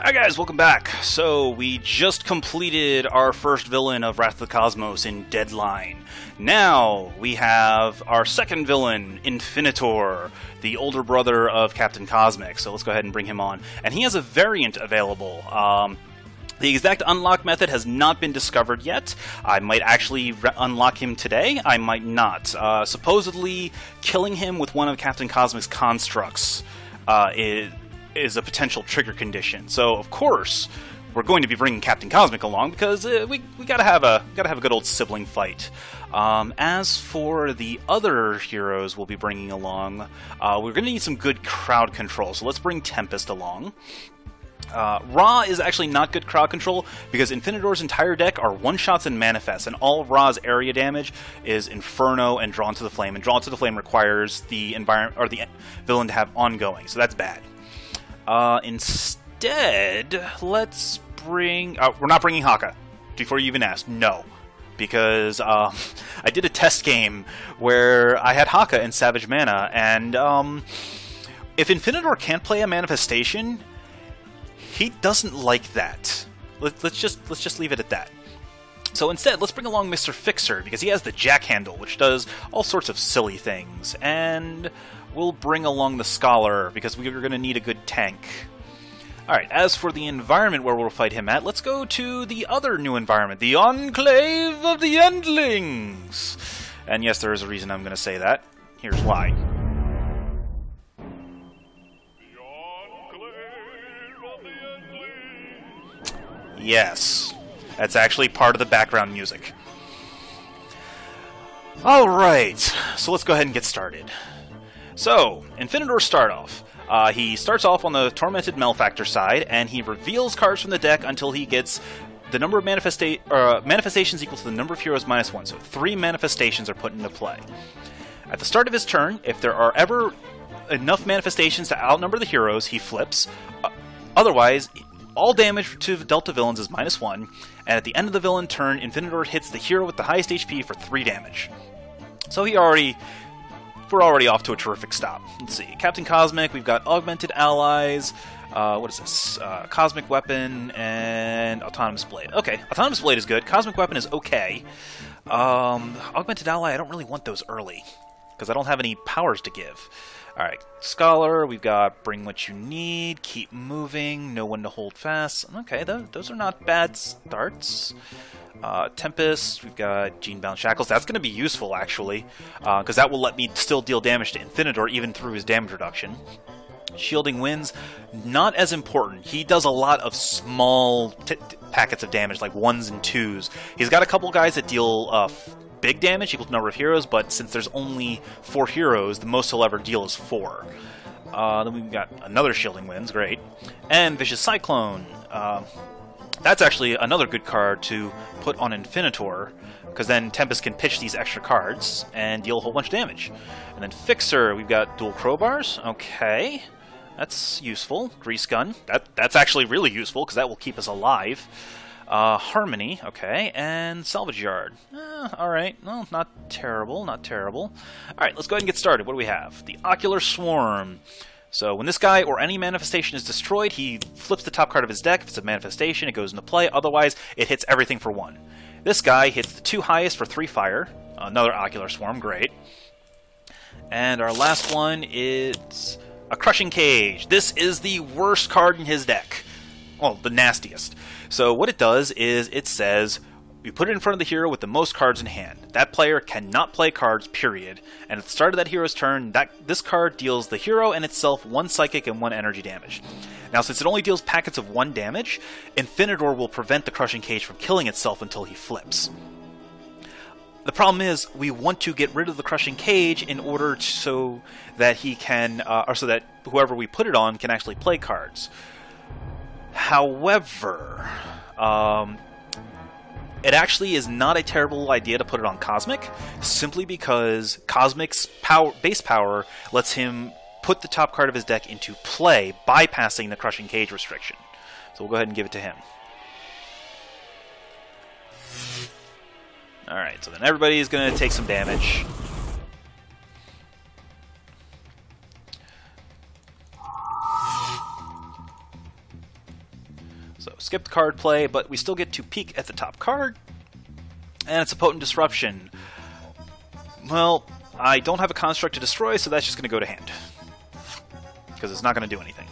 Hi guys, welcome back. So, we just completed our first villain of Wrath of the Cosmos in Deadline. Now, we have our second villain, Infinitor, the older brother of Captain Cosmic. So let's go ahead and bring him on. And he has a variant available. The exact unlock method has not been discovered yet. I might actually unlock him today, I might not. Supposedly, killing him with one of Captain Cosmic's constructs is a potential trigger condition. So, of course, we're going to be bringing Captain Cosmic along because we gotta have a good old sibling fight. As for the other heroes we'll be bringing along, we're gonna need some good crowd control. So let's bring Tempest along. Ra is actually not good crowd control because Infinitor's entire deck are one-shots and manifests, and all of Ra's area damage is Inferno and Drawn to the Flame, and Drawn to the Flame requires the environment or the villain to have ongoing, so that's bad. Instead, let's bring... we're not bringing Haka, before you even asked. No. Because I did a test game where I had Haka in Savage Mana, and if Infinitor can't play a manifestation, he doesn't like that. Let's just leave it at that. So instead, let's bring along Mr. Fixer, because he has the Jack Handle, which does all sorts of silly things. And we'll bring along the Scholar, because we're going to need a good tank. Alright, as for the environment where we'll fight him at, let's go to the other new environment, the Enclave of the Endlings! And yes, there is a reason I'm going to say that. Here's why. Yes, that's actually part of the background music. Alright, so let's go ahead and get started. So, Infinitor's start off. He starts off on the Tormented Malefactor side, and he reveals cards from the deck until he gets the number of manifestations equal to the number of heroes minus 1. So 3 manifestations are put into play. At the start of his turn, if there are ever enough manifestations to outnumber the heroes, he flips. Otherwise, all damage to Delta villains is minus 1, and at the end of the villain turn, Infinitor hits the hero with the highest HP for 3 damage. So we're already off to a terrific stop. Let's see, Captain Cosmic, we've got Augmented Allies, what is this? Cosmic Weapon, and Autonomous Blade. Okay, Autonomous Blade is good, Cosmic Weapon is okay. Augmented Ally, I don't really want those early, because I don't have any powers to give. Alright, Scholar, we've got Bring What You Need, Keep Moving, Know When to Hold Fast. Okay, those are not bad starts. Tempest, we've got Gene-Bound Shackles. That's going to be useful, actually, because that will let me still deal damage to Infinitor even through his damage reduction. Shielding Winds, not as important. He does a lot of small packets of damage, like 1s and 2s. He's got a couple guys that deal big damage equal to the number of heroes, but since there's only 4 heroes, the most he'll ever deal is 4. Then we've got another Shielding Winds, great. And Vicious Cyclone. That's actually another good card to put on Infinitor, because then Tempest can pitch these extra cards and deal a whole bunch of damage. And then Fixer, we've got Dual Crowbars, okay. That's useful. Grease Gun, that's actually really useful, because that will keep us alive. Harmony, okay, and Salvage Yard. Alright, well, not terrible, not terrible. Alright, let's go ahead and get started. What do we have? The Ocular Swarm. So when this guy or any manifestation is destroyed, he flips the top card of his deck. If it's a manifestation, it goes into play. Otherwise, it hits everything for 1. This guy hits the 2 highest for 3 fire. Another Ocular Swarm, great. And our last one is a Crushing Cage. This is the worst card in his deck. Well, the nastiest. So what it does is it says, you put it in front of the hero with the most cards in hand. That player cannot play cards, period. And at the start of that hero's turn, this card deals the hero and itself 1 psychic and 1 energy damage. Now, since it only deals packets of 1 damage, Infinitor will prevent the Crushing Cage from killing itself until he flips. The problem is, we want to get rid of the Crushing Cage in order so that he can, or so that whoever we put it on can actually play cards. However, it actually is not a terrible idea to put it on Cosmic, simply because Cosmic's base power lets him put the top card of his deck into play, bypassing the Crushing Cage restriction. So we'll go ahead and give it to him. Alright, so then everybody is going to take some damage. So skip the card play, but we still get to peek at the top card. And it's a Potent Disruption. Well, I don't have a construct to destroy, so that's just going to go to hand. Because it's not going to do anything.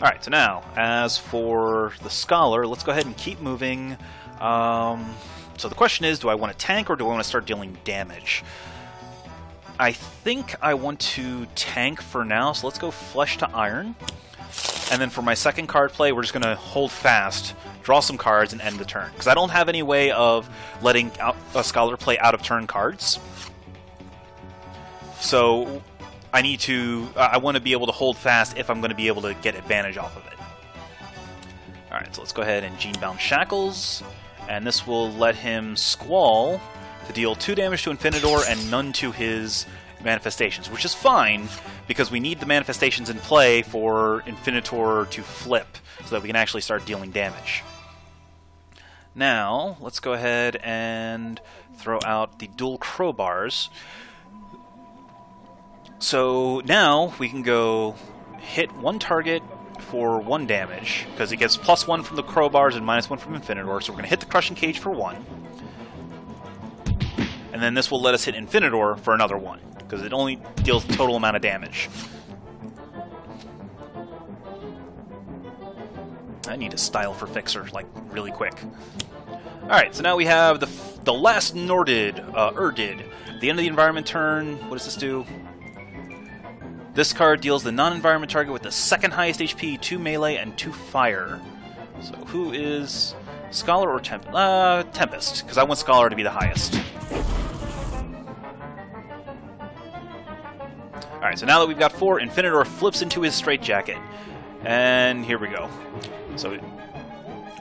Alright, so now, as for the Scholar, let's go ahead and keep moving. So the question is, do I want to tank or do I want to start dealing damage? I think I want to tank for now, so let's go Flesh to Iron. And then for my second card play, we're just going to hold fast, draw some cards, and end the turn. Because I don't have any way of letting a Scholar play out-of-turn cards. So I need to... I want to be able to hold fast if I'm going to be able to get advantage off of it. Alright, so let's go ahead and Genebound Shackles. And this will let him Squall to deal 2 damage to Infinitor and none to his manifestations, which is fine, because we need the manifestations in play for Infinitor to flip, so that we can actually start dealing damage. Now, let's go ahead and throw out the dual crowbars. So now we can go hit one target for 1 damage, because it gets +1 from the crowbars and -1 from Infinitor, so we're going to hit the Crushing Cage for 1. And then this will let us hit Infinitor for another 1, because it only deals the total amount of damage. I need a style for Fixer, like, really quick. Alright, so now we have the last Nordid, Erdid. At the end of the environment turn, what does this do? This card deals the non-environment target with the second highest HP, 2 melee, and 2 fire. So who is Scholar or Tempest? Tempest, because I want Scholar to be the highest. Alright, so now that we've got 4, Infinitor flips into his straitjacket. And here we go. So,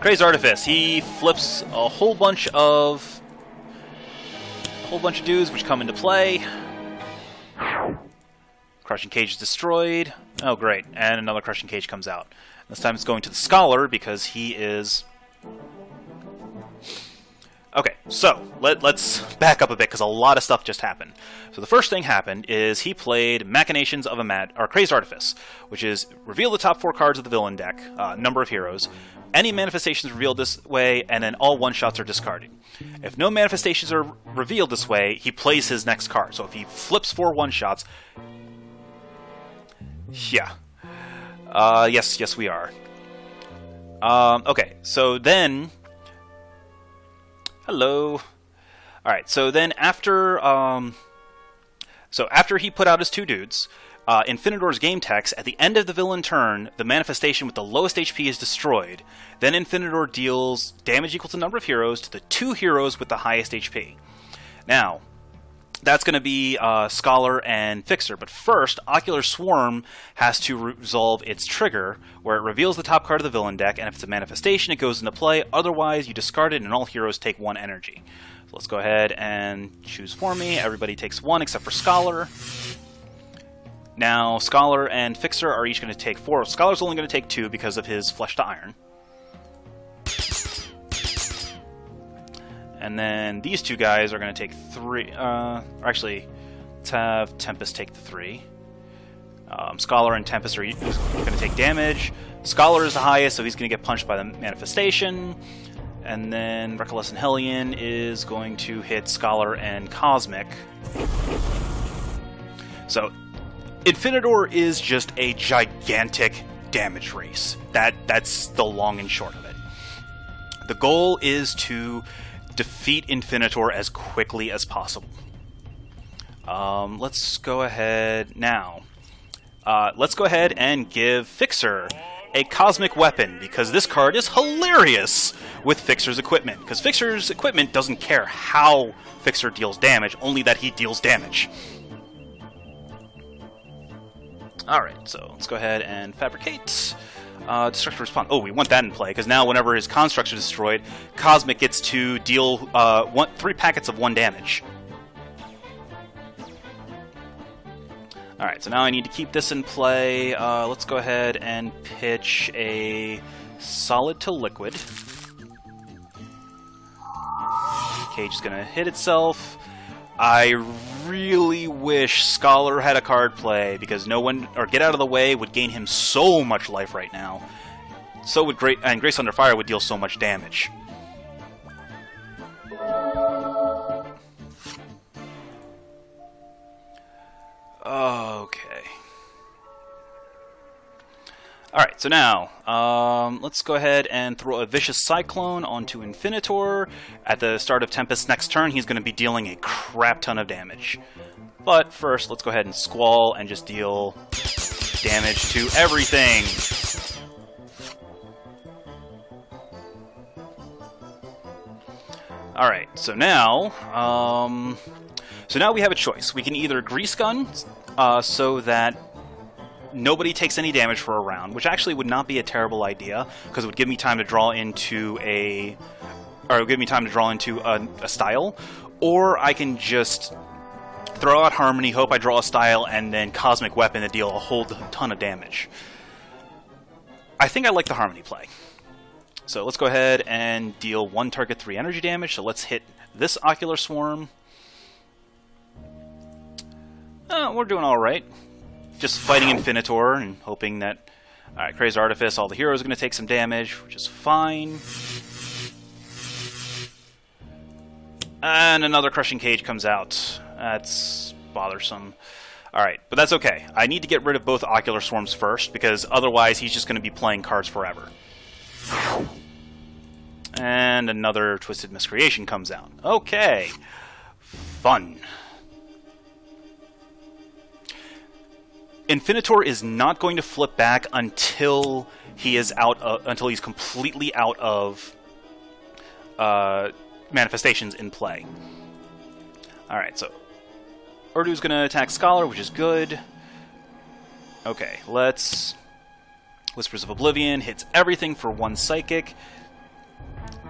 Crazed Artifice, he flips a whole bunch of dudes which come into play. Crushing Cage is destroyed. Oh, great. And another Crushing Cage comes out. This time it's going to the Scholar because he is... Okay, so let's back up a bit because a lot of stuff just happened. So the first thing happened is he played Machinations of a Crazed Artifice, which is reveal the top 4 cards of the villain deck, number of heroes, any manifestations revealed this way, and then all one-shots are discarded. If no manifestations are revealed this way, he plays his next card. So if he flips 4 one-shots... Yeah. Yes, we are. Okay, so then... Hello. Alright, so then after... after he put out his 2 dudes, Infinitor's game text, at the end of the villain turn, the manifestation with the lowest HP is destroyed. Then Infinitor deals damage equal to the number of heroes to the 2 heroes with the highest HP. Now... That's going to be Scholar and Fixer, but first, Ocular Swarm has to resolve its trigger, where it reveals the top card of the villain deck, and if it's a manifestation, it goes into play. Otherwise, you discard it, and all heroes take 1 energy. So let's go ahead and choose for me. Everybody takes 1 except for Scholar. Now, Scholar and Fixer are each going to take 4. Scholar's only going to take 2 because of his Flesh to Iron. And then these 2 guys are going to take 3. Actually, let's have Tempest take the 3. Scholar and Tempest are going to take damage. Scholar is the highest, so he's going to get punched by the manifestation. And then Reckless Hellion is going to hit Scholar and Cosmic. So, Infinitor is just a gigantic damage race. That's the long and short of it. The goal is to defeat Infinitor as quickly as possible. Let's go ahead now. Let's go ahead and give Fixer a Cosmic Weapon, because this card is hilarious with Fixer's equipment. Because Fixer's equipment doesn't care how Fixer deals damage, only that he deals damage. Alright, so let's go ahead and fabricate. Destructive Response. Oh, we want that in play, because now whenever his constructs are destroyed, Cosmic gets to deal 3 packets of 1 damage. Alright, so now I need to keep this in play. Let's go ahead and pitch a Solid to Liquid. Cage is going to hit itself. I really wish Scholar had a card play, because no one, or Get Out of the Way would gain him so much life right now. So would Grace Under Fire would deal so much damage. Okay. Alright, so now, let's go ahead and throw a Vicious Cyclone onto Infinitor. At the start of Tempest's next turn, he's going to be dealing a crap ton of damage. But first, let's go ahead and Squall and just deal damage to everything. Alright, so now we have a choice. We can either Grease Gun, so that nobody takes any damage for a round, which actually would not be a terrible idea, because it would give me time to draw into a style, or I can just throw out Harmony, hope I draw a style, and then Cosmic Weapon to deal a whole ton of damage. I think I like the Harmony play. So let's go ahead and deal one target 3 energy damage, so let's hit this Ocular Swarm. We're doing alright. Just fighting Infinitor and hoping that... Alright, Crazed Artifice, all the heroes are going to take some damage, which is fine. And another Crushing Cage comes out. That's bothersome. Alright, but that's okay. I need to get rid of both Ocular Swarms first, because otherwise he's just going to be playing cards forever. And another Twisted Miscreation comes out. Okay. Fun. Infinitor is not going to flip back until he is until he's completely out of manifestations in play. Alright, so Urdu's going to attack Scholar, which is good. Okay, let's... Whispers of Oblivion hits everything for 1 Psychic.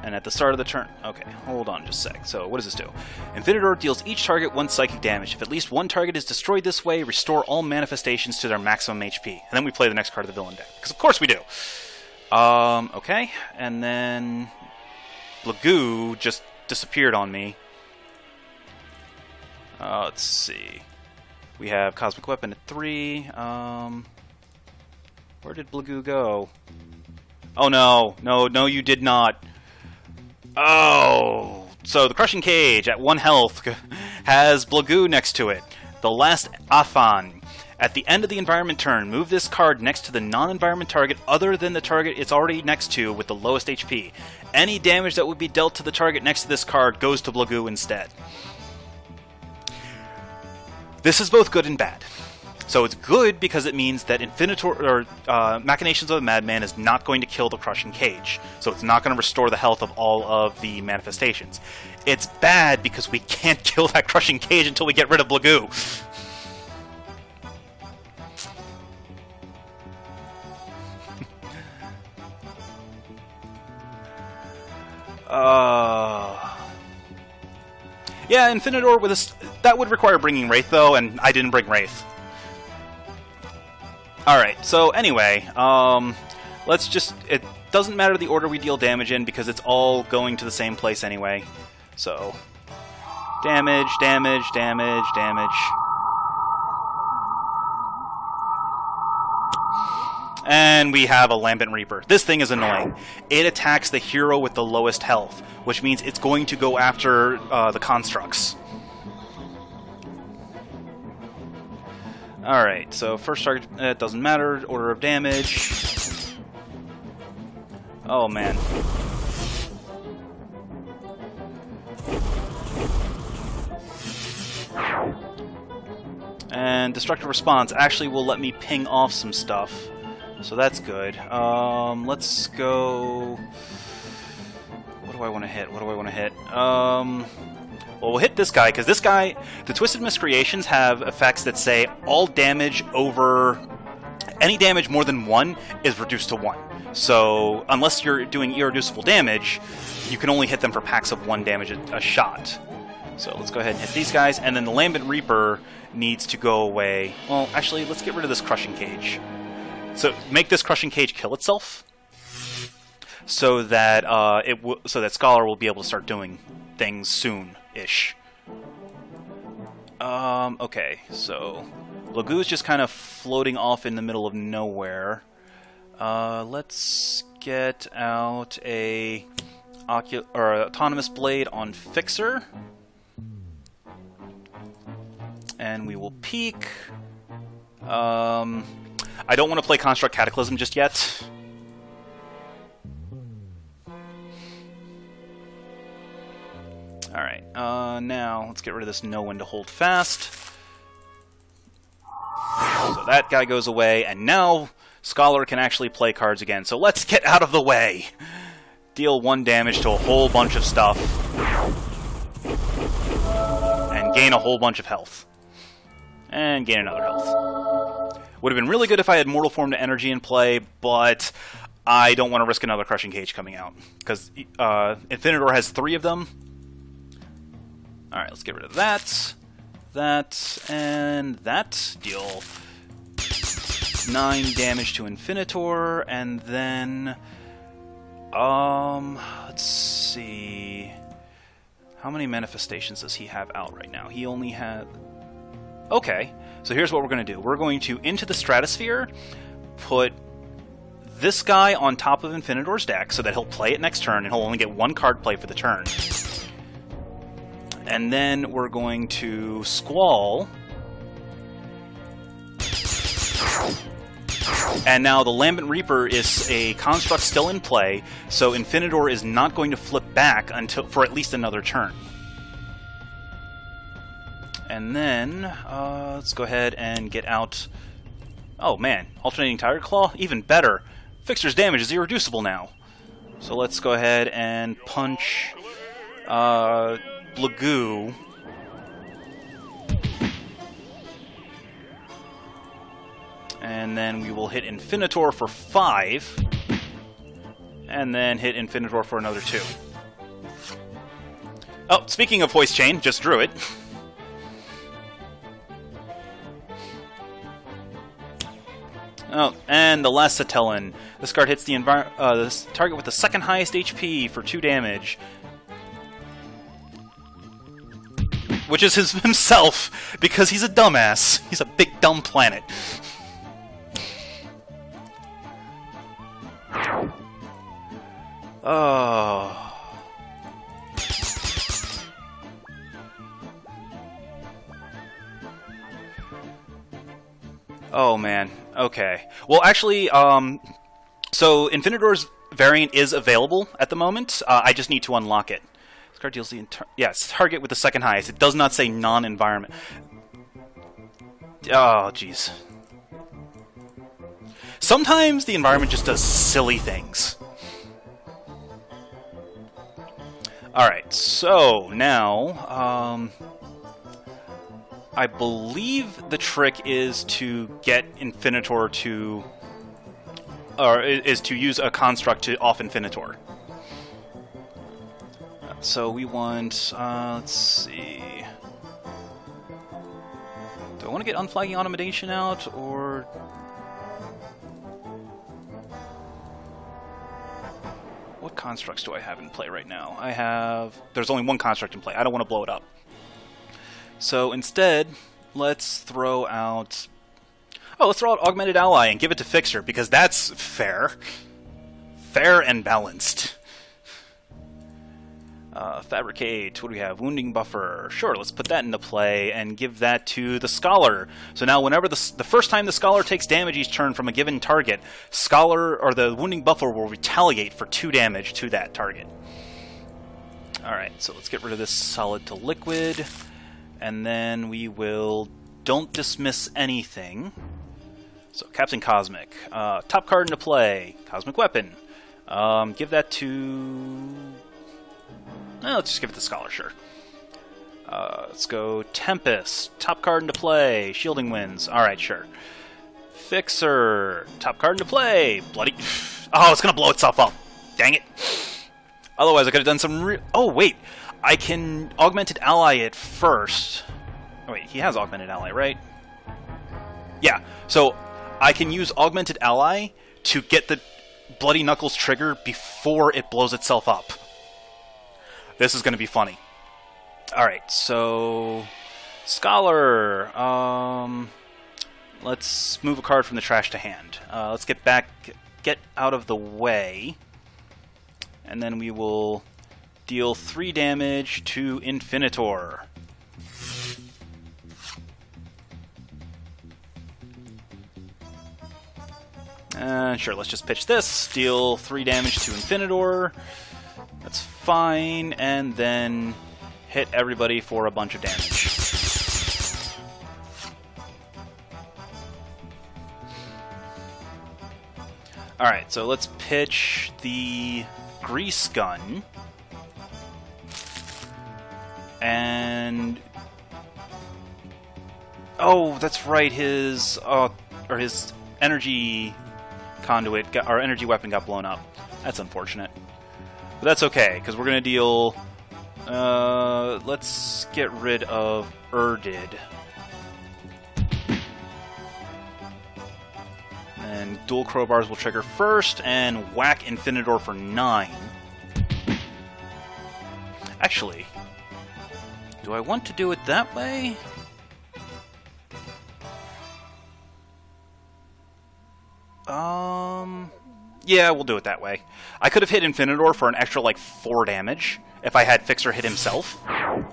And at the start of the turn... Okay, hold on just a sec. So, what does this do? Infinitor deals each target 1 psychic damage. If at least one target is destroyed this way, restore all manifestations to their maximum HP. And then we play the next card of the villain deck. Because of course we do! Okay. And then... Blagoo just disappeared on me. Let's see. We have Cosmic Weapon at 3. Where did Blagoo go? Oh no. No, you did not. Oh, so the Crushing Cage at 1 health has Blagoo next to it. The last Afan. At the end of the environment turn, move this card next to the non-environment target other than the target it's already next to with the lowest HP. Any damage that would be dealt to the target next to this card goes to Blagoo instead. This is both good and bad. So it's good because it means that Machinations of a Madman is not going to kill the Crushing Cage. So it's not going to restore the health of all of the manifestations. It's bad because we can't kill that Crushing Cage until we get rid of Blagoo. Yeah, Infinitor with a... That would require bringing Wraith, though, and I didn't bring Wraith. Alright, so anyway, let's just... It doesn't matter the order we deal damage in, because it's all going to the same place anyway. So... Damage, damage, damage, damage. And we have a Lambent Reaper. This thing is annoying. It attacks the hero with the lowest health, which means it's going to go after the constructs. Alright, so first target, it doesn't matter, order of damage. Oh man. And Destructive Response actually will let me ping off some stuff. So that's good. Let's go... What do I want to hit? Well, we'll hit this guy, because this guy... The Twisted Miscreations have effects that say all damage over... Any damage more than 1 is reduced to 1. So, unless you're doing irreducible damage, you can only hit them for packs of 1 damage a shot. So let's go ahead and hit these guys, and then the Lambent Reaper needs to go away. Well, actually, let's get rid of this Crushing Cage. So make this Crushing Cage kill itself, so that so that Scholar will be able to start doing things soon-ish. Okay, so Lagoo's just kind of floating off in the middle of nowhere. Let's get out a autonomous blade on Fixer. And we will peek. I don't want to play Construct Cataclysm just yet. Alright, now let's get rid of this know when to hold fast. So that guy goes away, and now Scholar can actually play cards again. So let's get out of the way! Deal 1 damage to a whole bunch of stuff. And gain a whole bunch of health. And gain another health. Would have been really good if I had Mortal Form to Energy in play, but I don't want to risk another Crushing Cage coming out. Because Infinitor has 3 of them. Alright, let's get rid of that. That, and that. Deal 9 damage to Infinitor, and then... let's see... How many manifestations does he have out right now? He only had... Okay, so here's what we're going to do. We're going to, into the Stratosphere, put this guy on top of Infinitor's deck so that he'll play it next turn, and he'll only get 1 card play for the turn. And then we're going to Squall. And now the Lambent Reaper is a construct still in play, so Infinitor is not going to flip back for at least another turn. And then, let's go ahead and get out... Oh man, Alternating Tiger Claw? Even better. Fixer's damage is irreducible now. So let's go ahead and punch... Lagoo. And then we will hit Infinitor for 5. And then hit Infinitor for another 2. Oh, speaking of Hoist Chain, just drew it. Oh, and the last Satellan. This card hits the target with the 2nd highest HP for 2 damage. Which is himself, because he's a dumbass. He's a big dumb planet. Oh. Oh man. Okay. Well, actually, so Infinitor's variant is available at the moment. I just need to unlock it. This card deals the yes, target with the 2nd highest. It does not say non-environment. Oh, jeez. Sometimes the environment just does silly things. Alright, so now, I believe the trick is to get Infinitor to... or is to use a construct to off Infinitor. So we want, let's see... Do I want to get Unflagging Automation out, or... What constructs do I have in play right now? I have... There's only 1 construct in play. I don't want to blow it up. So instead, let's throw out... Oh, let's throw out Augmented Ally and give it to Fixer, because that's fair. Fair and balanced. Fabricate, what do we have? Wounding Buffer. Sure, let's put that into play and give that to the Scholar. So now whenever the first time the Scholar takes damage each turn from a given target, Scholar, or the Wounding Buffer, will retaliate for 2 damage to that target. Alright, so let's get rid of this solid to liquid. And then we will don't dismiss anything. So Captain Cosmic. Top card into play. Cosmic Weapon. Give that to... let's just give it to Scholar, sure. Let's go Tempest. Top card into play. Shielding Winds. Alright, sure. Fixer. Top card into play. Bloody... Oh, it's going to blow itself up. Dang it. Otherwise, I could have done some oh, wait. I can Augmented Ally it first. Oh, wait, he has Augmented Ally, right? Yeah, so I can use Augmented Ally to get the Bloody Knuckles trigger before it blows itself up. This is going to be funny. Alright, so Scholar. Let's move a card from the trash to hand. Let's get out of the way, and then we will deal 3 damage to Infinitor. Sure, let's just pitch this. Deal 3 damage to Infinitor. That's fine, and then hit everybody for a bunch of damage. Alright, so let's pitch the Grease Gun. And... oh, that's right, his energy conduit, our energy weapon got blown up. That's unfortunate. But that's okay, because we're going to deal... let's get rid of Erdid. And dual crowbars will trigger first, and whack Infinitor for 9. Actually, do I want to do it that way? Yeah, we'll do it that way. I could have hit Infinitor for an extra, like, 4 damage if I had Fixer hit himself. Alright,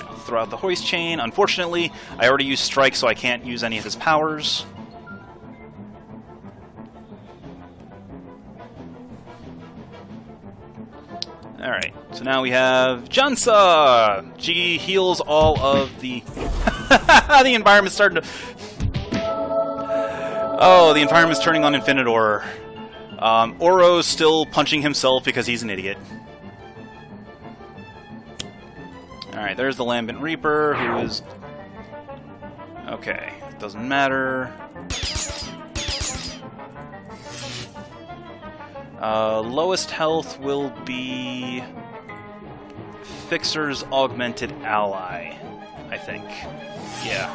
I'll throw out the Hoist Chain. Unfortunately, I already used Strike, so I can't use any of his powers. Alright, so now we have Jansa! She heals all of the... the environment's starting to... oh, the environment's turning on Infinitor. Oro's still punching himself because he's an idiot. Alright, there's the Lambent Reaper, who is... okay, doesn't matter. Lowest health will be... Fixer's Augmented Ally, I think. Yeah.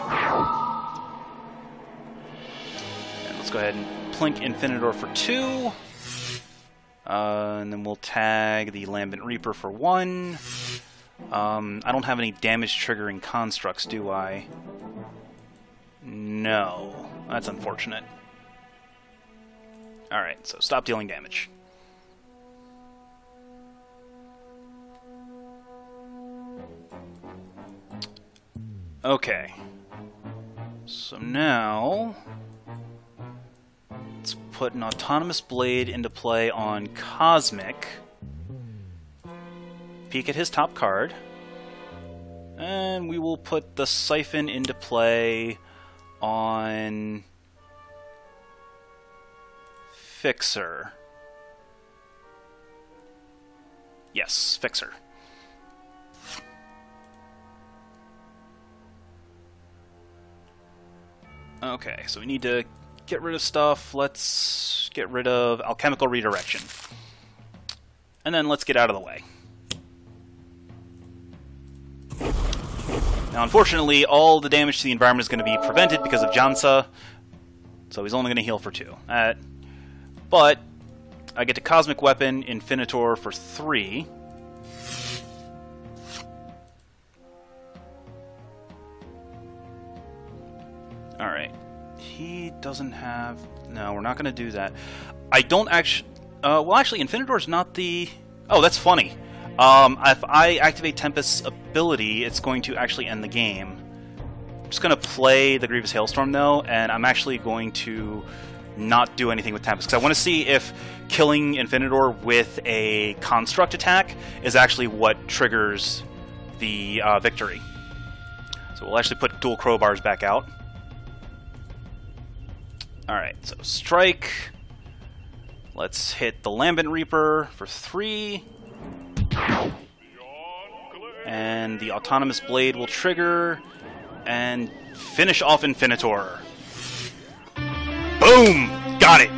And let's go ahead and plink Infinitor for 2. And then we'll tag the Lambent Reaper for 1. I don't have any damage-triggering constructs, do I? No. That's unfortunate. Alright, so stop dealing damage. Okay. So now... let's put an Autonomous Blade into play on Cosmic. Peek at his top card. And we will put the Siphon into play on... Fixer. Yes, Fixer. Okay, so we need to get rid of stuff. Let's get rid of Alchemical Redirection. And then let's get out of the way. Now, unfortunately, all the damage to the environment is going to be prevented because of Jansa, so he's only going to heal for 2. But I get to Cosmic Weapon Infinitor for 3. Alright. He doesn't have... no, we're not going to do that. I don't actually... well, actually, Infinitor's not the... oh, that's funny. If I activate Tempest's ability, it's going to actually end the game. I'm just going to play the Grievous Hailstorm, though, and I'm actually going to not do anything with Tempest, because I want to see if killing Infinitor with a Construct attack is actually what triggers the victory. So we'll actually put dual crowbars back out. Alright, so Strike. Let's hit the Lambent Reaper for 3. And the Autonomous Blade will trigger and finish off Infinitor. Boom! Got it!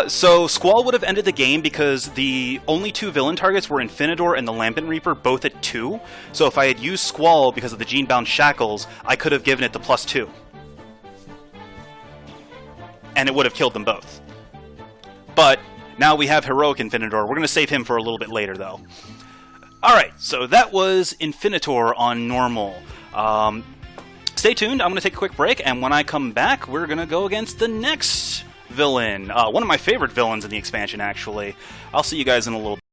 So Squall would have ended the game because the only 2 villain targets were Infinitor and the Lambent Reaper, both at 2. So if I had used Squall because of the Gene-Bound Shackles, I could have given it the +2. And it would have killed them both. But now we have Heroic Infinitor. We're going to save him for a little bit later, though. Alright, so that was Infinitor on normal. Stay tuned, I'm going to take a quick break, and when I come back, we're going to go against the next villain. One of my favorite villains in the expansion, actually. I'll see you guys in a little bit.